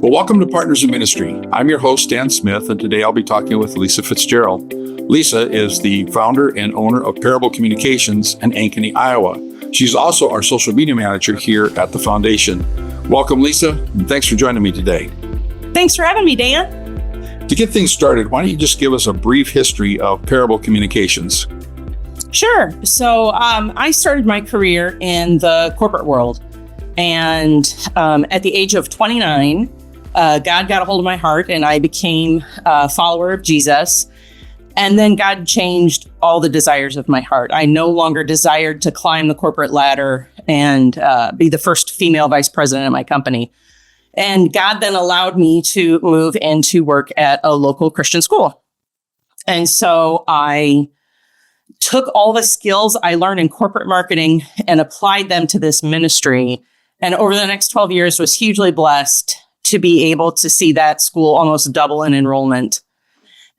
Well, welcome to Partners in Ministry. I'm your host, Dan Smith, and today I'll be talking with Lisa Fitzgerald. Lisa is the founder and owner of Parable Communications in Ankeny, Iowa. She's also our social media manager here at the foundation. Welcome, Lisa, and thanks for joining me today. Thanks for having me, Dan. To get things started, why don't you just give us a brief history of Parable Communications? Sure. So I started my career in the corporate world. And at the age of 29, God got a hold of my heart and I became a follower of Jesus. And then God changed all the desires of my heart. I no longer desired to climb the corporate ladder and be the first female vice president of my company. And God then allowed me to move into work at a local Christian school. And so I took all the skills I learned in corporate marketing and applied them to this ministry. And over the next 12 years was hugely blessed to be able to see that school almost double in enrollment.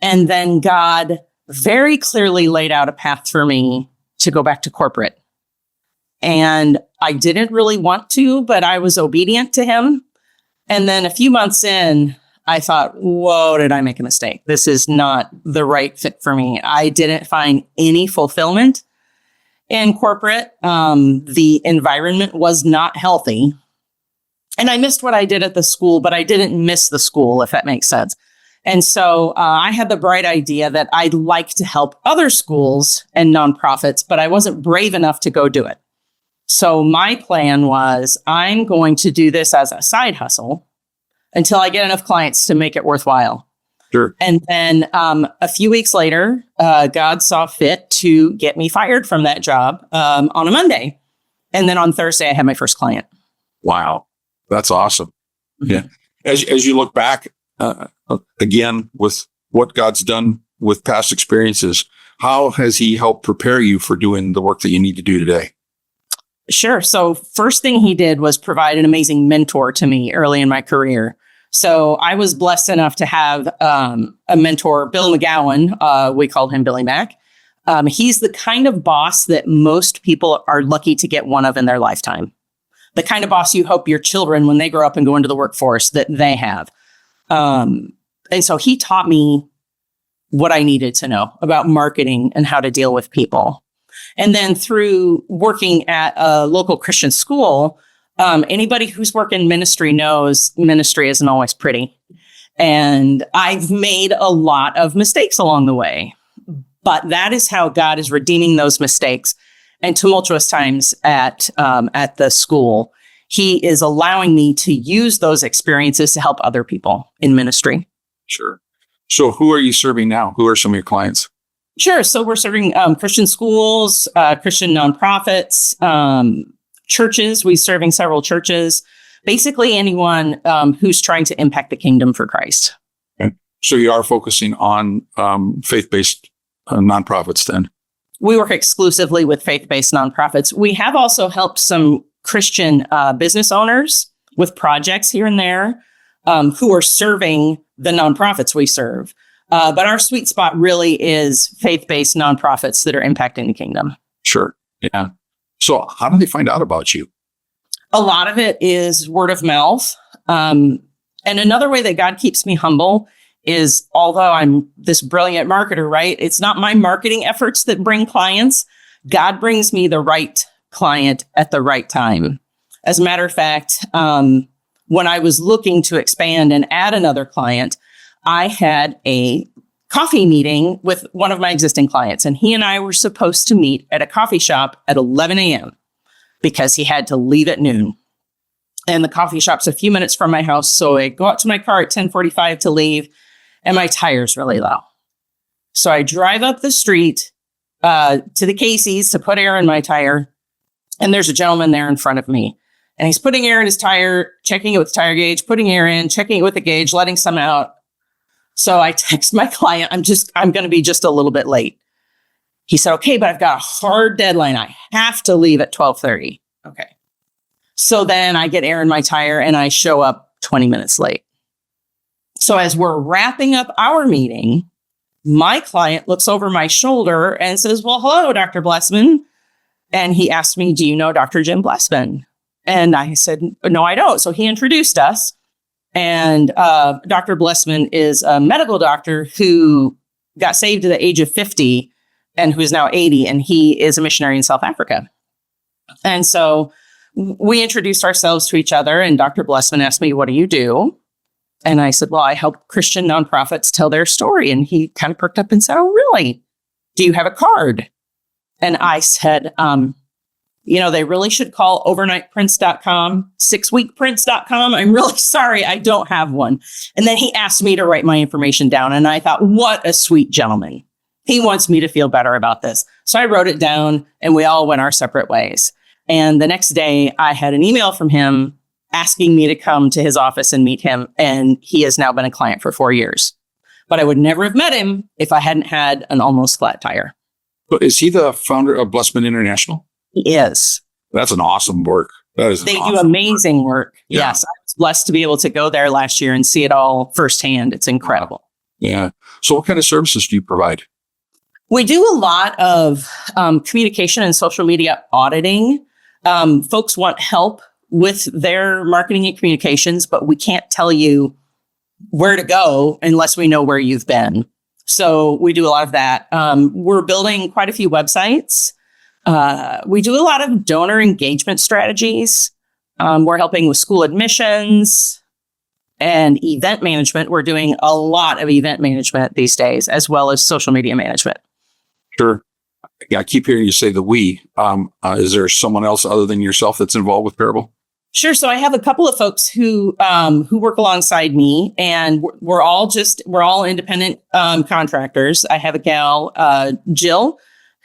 And then God very clearly laid out a path for me to go back to corporate. And I didn't really want to, but I was obedient to him. And then a few months in, I thought, whoa, did I make a mistake? This is not the right fit for me. I didn't find any fulfillment in corporate. The environment was not healthy. And I missed what I did at the school, but I didn't miss the school, if that makes sense. And so I had the bright idea that I'd like to help other schools and nonprofits, but I wasn't brave enough to go do it. So my plan was I'm going to do this as a side hustle until I get enough clients to make it worthwhile. Sure. And then a few weeks later, God saw fit to get me fired from that job on a Monday. And then on Thursday, I had my first client. Wow. That's awesome. Mm-hmm. Yeah. As you look back, again, with what God's done with past experiences, how has he helped prepare you for doing the work that you need to do today? Sure. So first thing he did was provide an amazing mentor to me early in my career. So I was blessed enough to have a mentor, Bill McGowan. We called him Billy Mac. He's the kind of boss that most people are lucky to get one of in their lifetime. The kind of boss you hope your children, when they grow up and go into the workforce, that they have. And so he taught me what I needed to know about marketing and how to deal with people. And then through working at a local Christian school, anybody who's worked in ministry knows ministry isn't always pretty. And I've made a lot of mistakes along the way. But that is how God is redeeming those mistakes and tumultuous times at the school. He is allowing me to use those experiences to help other people in ministry. Sure. So who are you serving now? Who are some of your clients? Sure. So we're serving Christian schools, Christian nonprofits, churches. We're serving several churches, basically anyone who's trying to impact the kingdom for Christ. Okay. So you are focusing on faith-based nonprofits then? We work exclusively with faith-based nonprofits. We have also helped some Christian business owners with projects here and there who are serving the nonprofits we serve. But our sweet spot really is faith-based nonprofits that are impacting the kingdom. Sure. Yeah. So how do they find out about you? A lot of it is word of mouth. And another way that God keeps me humble is, although I'm this brilliant marketer, right? It's not my marketing efforts that bring clients. God brings me the right client at the right time. As a matter of fact, when I was looking to expand and add another client, I had a coffee meeting with one of my existing clients, and he and I were supposed to meet at a coffee shop at 11 a.m. because he had to leave at noon. And the coffee shop's a few minutes from my house. So I go out to my car at 10:45 to leave, and my tire's really low. So I drive up the street to the Casey's to put air in my tire, and there's a gentleman there in front of me. And he's putting air in his tire, checking it with the tire gauge, putting air in, checking it with the gauge, letting some out. So I text my client, I'm going to be just a little bit late. He said, okay, but I've got a hard deadline. I have to leave at 12:30. Okay. So then I get air in my tire and I show up 20 minutes late. So as we're wrapping up our meeting, my client looks over my shoulder and says, well, hello, Dr. Blessman. And he asked me, do you know Dr. Jim Blessman? And I said, no, I don't. So he introduced us. And Dr. Blessman is a medical doctor who got saved at the age of 50 and who is now 80. And he is a missionary in South Africa. And so we introduced ourselves to each other. And Dr. Blessman asked me, what do you do? And I said, well, I help Christian nonprofits tell their story. And he kind of perked up and said, oh, really? Do you have a card? And I said, they really should call overnightprints.com, 6weekprints.com. I'm really sorry, I don't have one. And then he asked me to write my information down. And I thought, what a sweet gentleman. He wants me to feel better about this. So I wrote it down and we all went our separate ways. And the next day I had an email from him asking me to come to his office and meet him. And he has now been a client for 4 years. But I would never have met him if I hadn't had an almost flat tire. So is he the founder of Blessman International? He is. That's an awesome work. They do amazing work. Yeah. Yes. I was blessed to be able to go there last year and see it all firsthand. It's incredible. Yeah. So what kind of services do you provide? We do a lot of communication and social media auditing. Folks want help with their marketing and communications, but we can't tell you where to go unless we know where you've been. So we do a lot of that. We're building quite a few websites. We do a lot of donor engagement strategies. We're helping with school admissions and event management. We're doing a lot of event management these days, as well as social media management. Sure. Yeah, I keep hearing you say the we. Is there someone else other than yourself that's involved with Parable? Sure. So I have a couple of folks who work alongside me, and we're all independent contractors. I have a gal, Jill,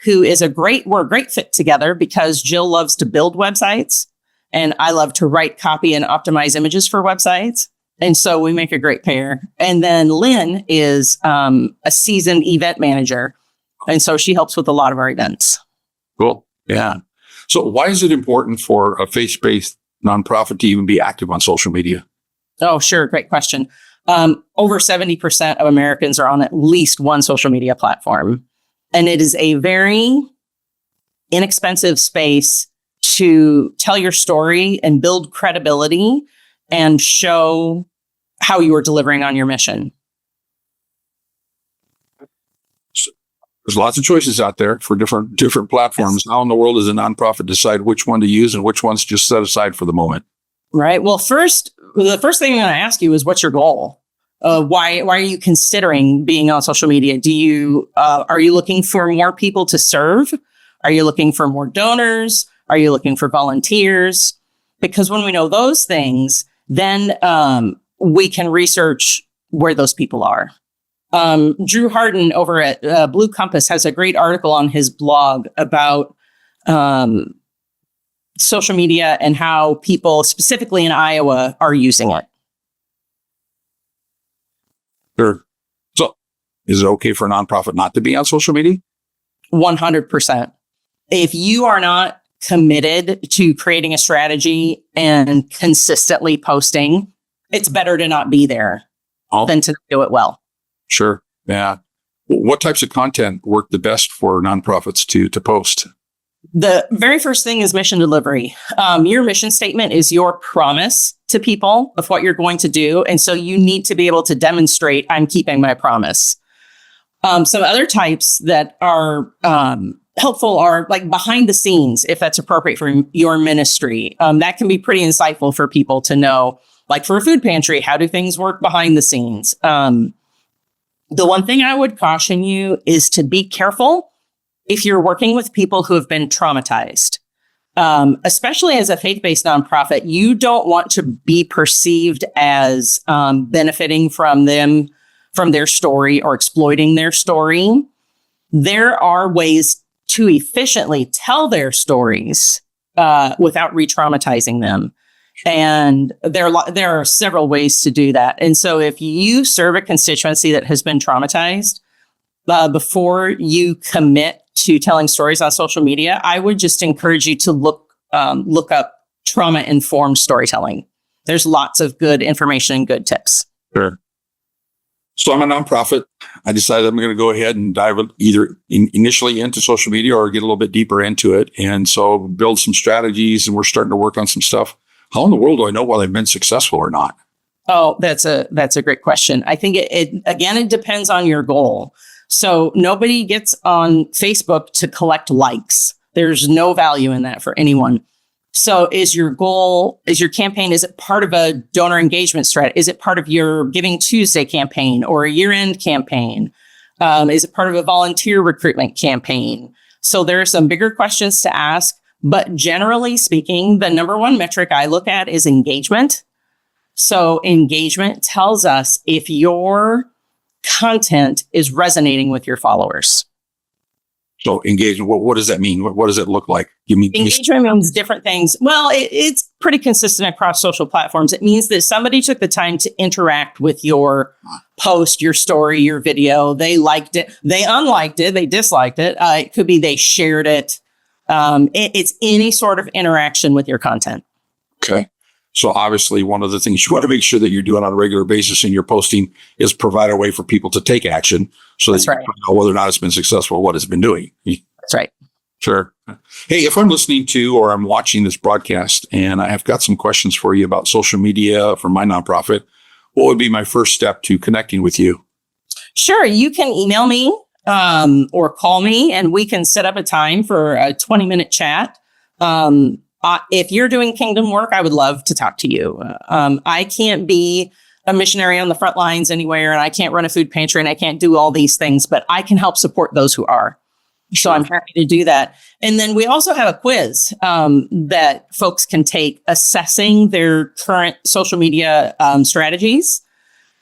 who is we're a great fit together because Jill loves to build websites and I love to write copy and optimize images for websites. And so we make a great pair. And then Lynn is a seasoned event manager. And so she helps with a lot of our events. Cool. Yeah. So why is it important for a faith-based nonprofit to even be active on social media? Oh, sure. Great question. Over 70% of Americans are on at least one social media platform. And it is a very inexpensive space to tell your story and build credibility and show how you are delivering on your mission. There's lots of choices out there for different platforms. Yes. How in the world does a nonprofit decide which one to use and which one's just set aside for the moment? Right. Well, the first thing I'm going to ask you is, what's your goal? Why are you considering being on social media? Are you looking for more people to serve? Are you looking for more donors? Are you looking for volunteers? Because when we know those things, then we can research where those people are. Drew Harden over at Blue Compass has a great article on his blog about social media and how people, specifically in Iowa, are using it. Sure. So is it okay for a nonprofit not to be on social media? 100%. If you are not committed to creating a strategy and consistently posting, it's better to not be there than to do it well. Sure. Yeah. What types of content work the best for nonprofits to post? The very first thing is mission delivery. Your mission statement is your promise to people of what you're going to do. And so you need to be able to demonstrate, I'm keeping my promise. Some other types that are helpful are like behind the scenes, if that's appropriate for your ministry. That can be pretty insightful for people to know, like for a food pantry, how do things work behind the scenes? The one thing I would caution you is to be careful if you're working with people who have been traumatized. Especially as a faith-based nonprofit, you don't want to be perceived as benefiting from their story or exploiting their story. There are ways to efficiently tell their stories without re-traumatizing them. And there are several ways to do that. And so if you serve a constituency that has been traumatized, before you commit to telling stories on social media, I would just encourage you to look up trauma-informed storytelling. There's lots of good information and good tips. Sure. So I'm a nonprofit. I decided I'm going to go ahead and dive either initially into social media or get a little bit deeper into it. And so build some strategies, and we're starting to work on some stuff. How in the world do I know whether I've been successful or not? Oh, that's a great question. I think it depends on your goal. So nobody gets on Facebook to collect likes. There's no value in that for anyone. So is your campaign, is it part of a donor engagement strategy? Is it part of your Giving Tuesday campaign or a year-end campaign? Is it part of a volunteer recruitment campaign? So there are some bigger questions to ask, but generally speaking, the number one metric I look at is engagement. So engagement tells us if your content is resonating with your followers. So engagement, what does that mean? What does it look like? Engagement means different things. Well, it's pretty consistent across social platforms. It means that somebody took the time to interact with your post, your story, your video. They liked it. They unliked it. They disliked it. It could be they shared it. It's any sort of interaction with your content. Okay. So obviously, one of the things you want to make sure that you're doing on a regular basis in your posting is provide a way for people to take action so that you can know whether or not it's been successful, what it's been doing. That's right. Sure. Hey, if I'm listening to or I'm watching this broadcast and I have got some questions for you about social media for my nonprofit, what would be my first step to connecting with you? Sure. You can email me or call me and we can set up a time for a 20-minute chat. If you're doing kingdom work, I would love to talk to you. I can't be a missionary on the front lines anywhere, and I can't run a food pantry, and I can't do all these things, but I can help support those who are. So I'm happy to do that. And then we also have a quiz that folks can take assessing their current social media strategies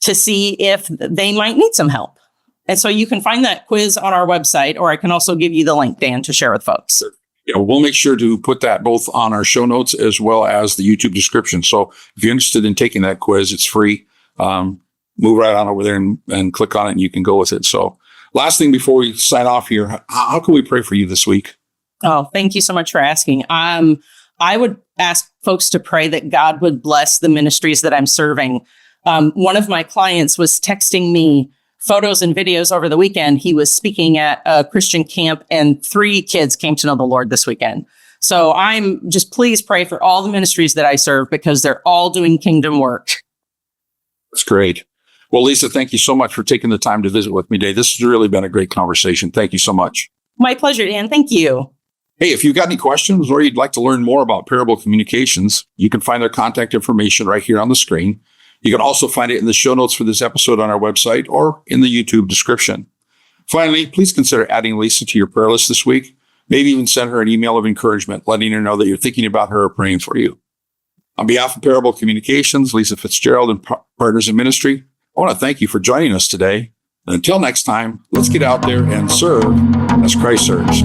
to see if they might need some help. And so you can find that quiz on our website, or I can also give you the link, Dan, to share with folks. Yeah, we'll make sure to put that both on our show notes as well as the YouTube description. So if you're interested in taking that quiz, it's free. Move right on over there and click on it and you can go with it. So last thing before we sign off here, how can we pray for you this week? Oh, thank you so much for asking. I would ask folks to pray that God would bless the ministries that I'm serving. One of my clients was texting me photos and videos over the weekend. He was speaking at a Christian camp and 3 kids came to know the Lord this weekend. So please pray for all the ministries that I serve because they're all doing kingdom work. That's great. Well, Lisa, thank you so much for taking the time to visit with me today. This has really been a great conversation. Thank you so much. My pleasure, Dan. Thank you. Hey, if you've got any questions or you'd like to learn more about Parable Communications, you can find their contact information right here on the screen. You can also find it in the show notes for this episode on our website or in the YouTube description. Finally, please consider adding Lisa to your prayer list this week. Maybe even send her an email of encouragement, letting her know that you're thinking about her or praying for you. On behalf of Parable Communications, Lisa Fitzgerald and Partners in Ministry, I want to thank you for joining us today. And until next time, let's get out there and serve as Christ serves.